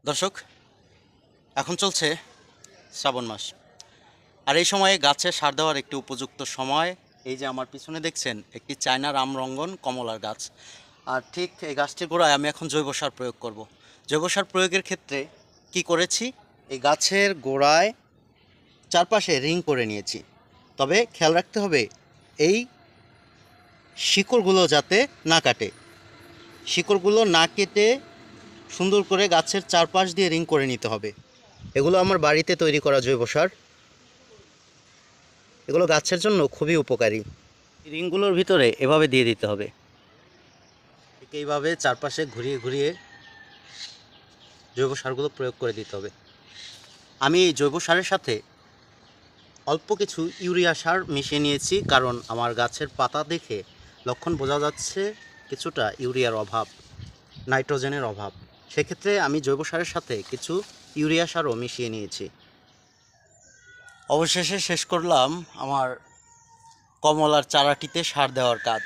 দর্শক, এখন চলছে শ্রাবণ মাস, আর এই সময়ে গাছে সার দেওয়ার একটি উপযুক্ত সময়। এই যে আমার পিছনে দেখছেন একটি চায়না রামরঙ্গন কমলার গাছ, আর ঠিক এই গাছটির গোড়ায় আমি এখন জৈব সার প্রয়োগ করব। জৈব সার প্রয়োগের ক্ষেত্রে কি করেছি, এই গাছের গোড়ায় চারপাশে রিং করে নিয়েছি। তবে খেয়াল রাখতে হবে এই শিকড়গুলো যাতে না কাটে, শিকড়গুলো না কেটে সুন্দর করে গাছের চারপাশ দিয়ে রিং করে নিতে হবে। এগুলো আমার বাড়িতে তৈরি করা জৈব সার, এগুলো গাছের জন্য খুবই উপকারী। রিংগুলোর ভিতরে এভাবে দিয়ে দিতে হবে, ঠিক এইভাবে চারপাশে ঘুরিয়ে ঘুরিয়ে জৈব সারগুলো প্রয়োগ করে দিতে হবে। আমি এই জৈব সারের সাথে অল্প কিছু ইউরিয়া সার মিশিয়ে নিয়েছি, কারণ আমার গাছের পাতা দেখে লক্ষণ বোঝা যাচ্ছে কিছুটা ইউরিয়ার অভাব, নাইট্রোজেনের অভাব। সেক্ষেত্রে আমি জৈব সারের সাথে কিছু ইউরিয়া সারও মিশিয়ে নিয়েছি। অবশেষে শেষ করলাম আমার কমলার চারাটিতে সার দেওয়ার কাজ।